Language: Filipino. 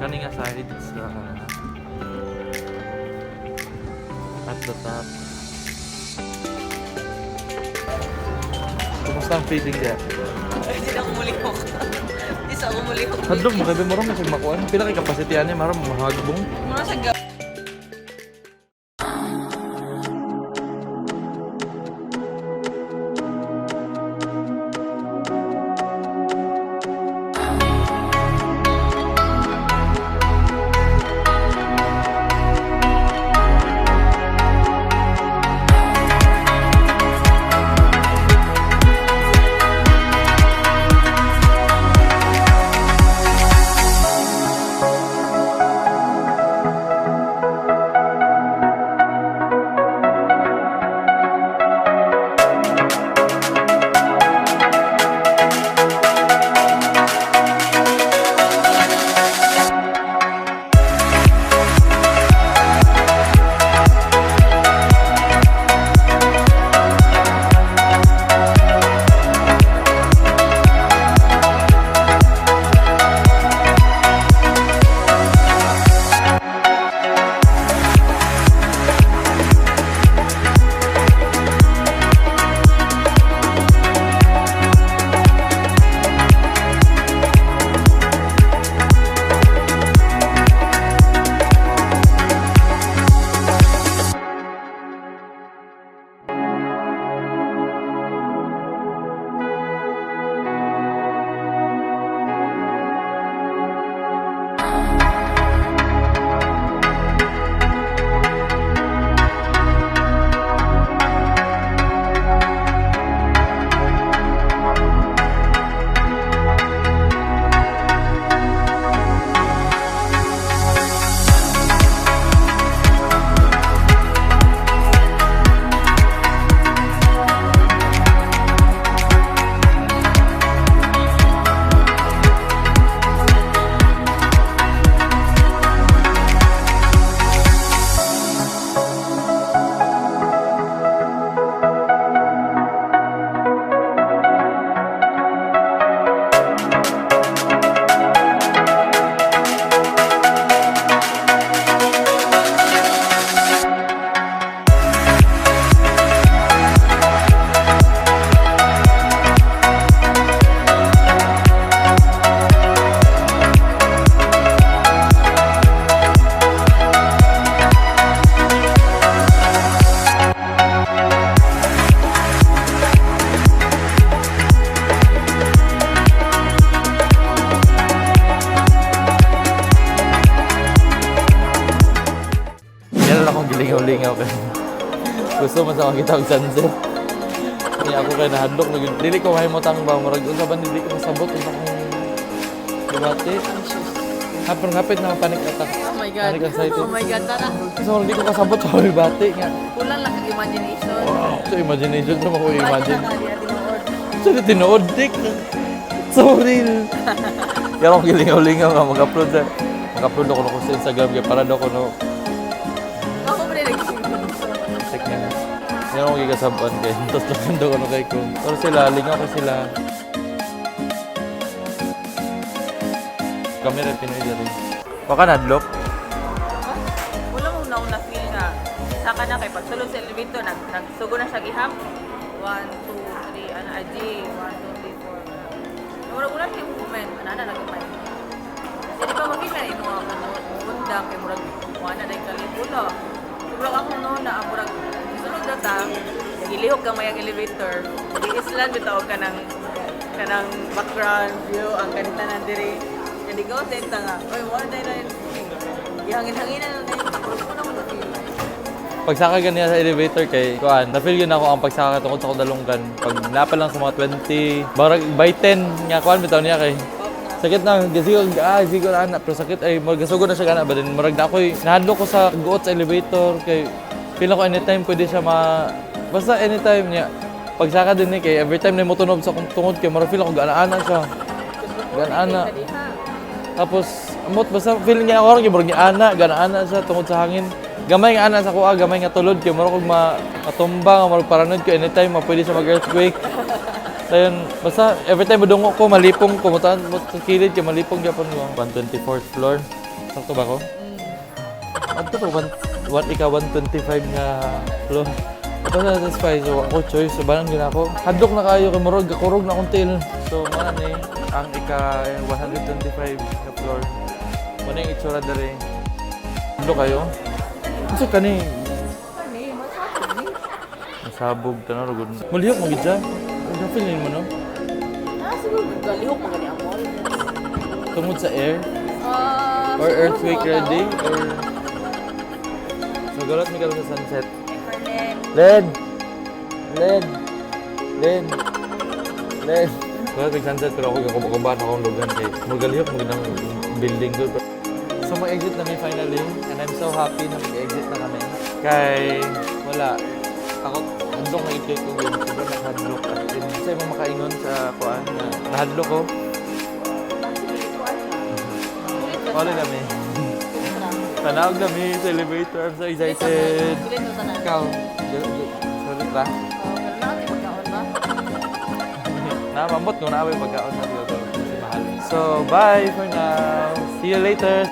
Kani nga side sa at the top. Kumusta ang feeling niya? Hindi na kumulihok. Hindi sa kumulihok. Hadlok mo kayo marang masig makuan. Pila kay capacity ani marang mahagbong. Mura sa lingaw-lingaw ka. Gusto mo sa makita og sunset. Kaya ako kay nahadlok na gud. Dili ko mahimutang ba murag unsa ba dili ko masabot unsa kung debate. Hapit na panic attack. Oh my God. Panic anxiety. Oh my God, tara. So hindi ko kasabot sa debate nga. Kulang lang ang imagination. Wow. So imagination sa mo imagine. Tinuod. So tinuod dik. Sorry. Kaya akong gilingaw-lingaw nga mag-upload sa mag-upload ako sa Instagram kaya para daw ko no. Ako pa rin nag-sing. Check nga. Yan akong gigasaban kayo. Tapos lang daw ano kayo ko. Pero sila, lingaw ko sila. Kami rin Pinoy dyan. Baka nadlok? Wala mo na feel nga. Saka na kay pagsulod sa elevator, nagsugo na siya giham. 1, 2, 3, ano, aji. 1, 2, 3, 4. Murag-ulan yung movement. Anana, nagkamay. Kasi di ba mag-feel na ito nga munda kay murag wala na yung kalipula. Murag ako noon na murag sunod na ta, nagilihog ka may ang elevator. Nag-islan bitawag ka ng background view, ang kanita na diri. Hindi ko senta nga. Oy, wala na yun. Ihangin-hanginan na tayo. Tapos ko naman na feel. Pagsaka ganyan sa elevator kay kuan, na-feel yun ako ang pagsaka tungkol sa Kudalunggan. Pag napa lang sa mga 20, barag by 10 nga kuan bitaw niya kay sakit na siguro ana pero sakit ay magasugod na siya kana ba din marag na ako'y nahadlok ko sa guot sa elevator kay feel ko anytime pwede siya basta anytime niya pagsaka din ni kay every time na mo tunog sa tungod kay marag feel ako gana-ana siya gana-ana tapos amot basta feeling niya ako ron kay ana gana-ana siya tungod sa hangin gamay nga ana sa kuha gamay nga tulod kay marag matumba nga marag paranod ko anytime pwede siya mag-earthquake. Ayun, basta every time madungo ko, malipong ko, mutaan mo sa kilid kaya malipong Japan mo. 124th floor. Sakto ba ko? Ato to, 125 nga floor. Ito na satisfy, so ako choice, so banang gina ako. Hadlok na kayo, kay Murag, kakurog na akong tail. So, mana ni, ang ika 125 na floor. Mana yung itsura na rin. Hadlok kayo? Kasi kani, masabog, tanong, rugod. Malihok mo gidya? Ano feeling mo, no? Siguro galihok mo gani ang mall. Tungod sa air? Or earthquake ready? Or... So, galot mi karon sa sunset. Len! Len! Len! Len! Galot mi sunset pero ako kakubahan akong lugan kay magalihok mo ginang building doon. So, mag-exit na mi finally and I'm so happy na mag-exit na kami. Kay wala. Ako, handlok na i-take ko yun. Sobrang nag-handlok. At sa'yo mo makaingon sa kuan na nahadlok ko. Wala kami. Tanawag kami sa elevator. I'm so excited. Ikaw, sulit ba? Namamot nung naaway pagkaon na dito. So, bye for now. See you later.